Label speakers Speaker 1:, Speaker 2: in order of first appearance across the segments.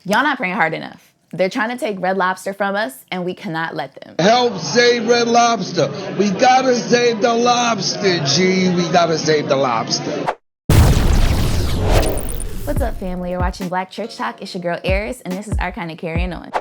Speaker 1: Y'all not praying hard enough. They're trying to take Red Lobster from us, and we cannot let them.
Speaker 2: Help save Red Lobster. We gotta save the Lobsta G. We gotta save the lobster.
Speaker 1: What's up, family? You're watching Black Church Talk. It's your girl, Eris, and this is our kind of carrying on.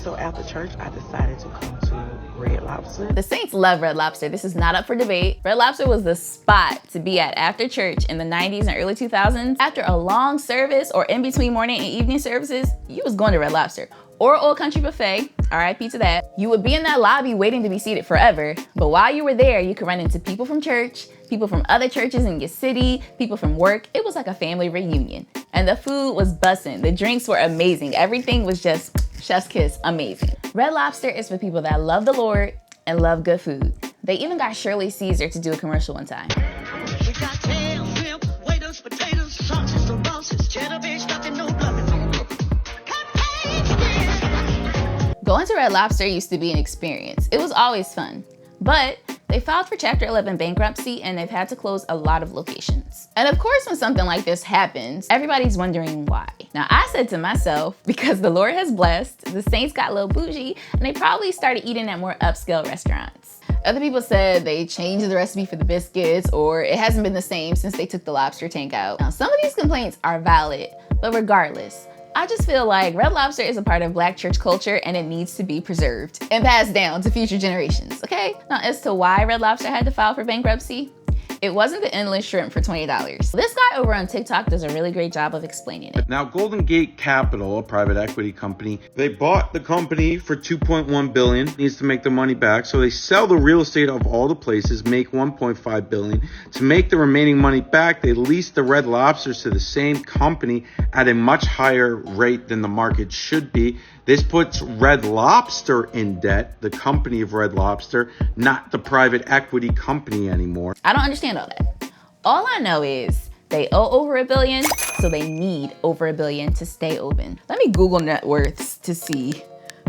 Speaker 3: So after church, I decided to come to Red Lobster.
Speaker 1: The Saints love Red Lobster. This is not up for debate. Red Lobster was the spot to be at after church in the 90s and early 2000s. After a long service or in between morning and evening services, you was going to Red Lobster. Or Old Country Buffet, RIP to that. You would be in that lobby waiting to be seated forever, but while you were there, you could run into people from church, people from other churches in your city, people from work. It was like a family reunion. And the food was bussin'. The drinks were amazing. Everything was just chef's kiss, amazing. Red Lobster is for people that love the Lord and love good food. They even got Shirley Caesar to do a commercial one time.
Speaker 4: We got tail, shrimp, waiters, potatoes, sausages, the bosses, cheddar fish, nothing, no bluffing.
Speaker 1: Going to Red Lobster used to be an experience. It was always fun. But they filed for Chapter 11 bankruptcy and they've had to close a lot of locations. And of course, when something like this happens, everybody's wondering why. Now, I said to myself, because the Lord has blessed, the Saints got a little bougie, and they probably started eating at more upscale restaurants. Other people said they changed the recipe for the biscuits, or it hasn't been the same since they took the lobster tank out. Now, some of these complaints are valid, but regardless, I just feel like Red Lobster is a part of Black church culture and it needs to be preserved and passed down to future generations, okay? Now, as to why Red Lobster had to file for bankruptcy, it wasn't the endless shrimp for $20. This guy over on TikTok does a really great job of explaining it.
Speaker 5: Now, Golden Gate Capital, a private equity company, they bought the company for $2.1 billion, needs to make the money back. So they sell the real estate of all the places, make $1.5 billion. To make the remaining money back, they lease the Red Lobsters to the same company at a much higher rate than the market should be. This puts Red Lobster in debt, the company of Red Lobster, not the private equity company anymore.
Speaker 1: I don't understand all that. All I know is they owe over $1 billion, so they need over $1 billion to stay open. Let me Google net worths to see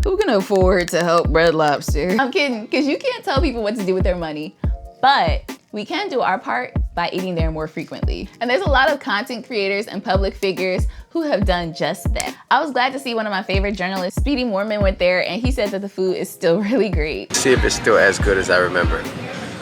Speaker 1: who can afford to help Red Lobster. I'm kidding, because you can't tell people what to do with their money, but we can do our part by eating there more frequently. And there's a lot of content creators and public figures who have done just that. I was glad to see one of my favorite journalists, Speedy Mormon, went there and he said that the food is still really great.
Speaker 6: See if it's still as good as I remember.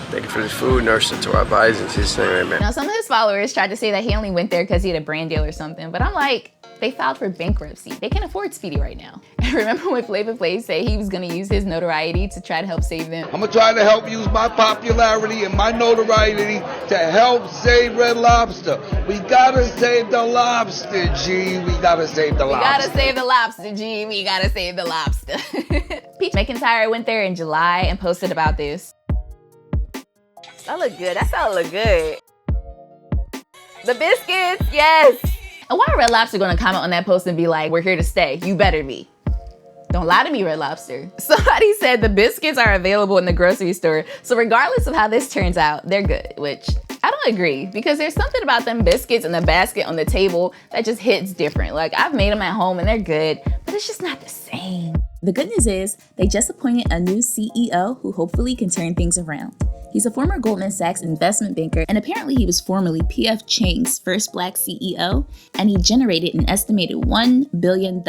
Speaker 6: Thank you for this food, nourish it to our bodies, in Jesus' name, amen.
Speaker 1: Now, some of his followers tried to say that he only went there because he had a brand deal or something, but I'm like, they filed for bankruptcy. They can afford Speedy right now. And remember when Flavor Flav said he was gonna use his notoriety to try to help save them?
Speaker 2: I'm gonna try to help use my popularity and my notoriety to help save Red Lobster. We gotta save the Lobsta G. We gotta save the lobster.
Speaker 1: We gotta save the Lobsta G. We gotta save the lobster. Peach McIntyre went there in July and posted about this. That look good. That sound look good. The biscuits, yes. And why Red Lobster gonna comment on that post and be like, we're here to stay? You better be. Don't lie to me, Red Lobster. Somebody said the biscuits are available in the grocery store. So regardless of how this turns out, they're good, which I don't agree, because there's something about them biscuits in the basket on the table that just hits different. Like, I've made them at home and they're good, but it's just not the same. The good news is they just appointed a new CEO who hopefully can turn things around. He's a former Goldman Sachs investment banker, and apparently he was formerly P.F. Chang's first Black CEO, and he generated an estimated $1 billion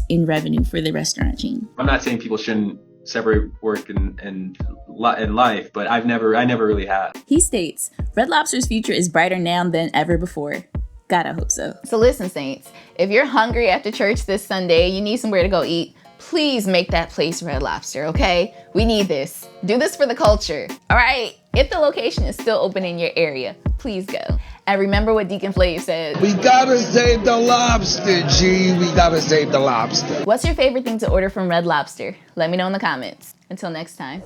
Speaker 1: in revenue for the restaurant chain.
Speaker 7: I'm not saying people shouldn't separate work and life, but I never really have.
Speaker 1: He states, Red Lobster's future is brighter now than ever before. God, I hope so. So listen, Saints, if you're hungry after church this Sunday, you need somewhere to go eat, please make that place Red Lobster, okay? We need this. Do this for the culture, all right? If the location is still open in your area, please go. And remember what Deacon Flav said.
Speaker 2: We gotta save the Lobsta G. We gotta save the lobster.
Speaker 1: What's your favorite thing to order from Red Lobster? Let me know in the comments. Until next time.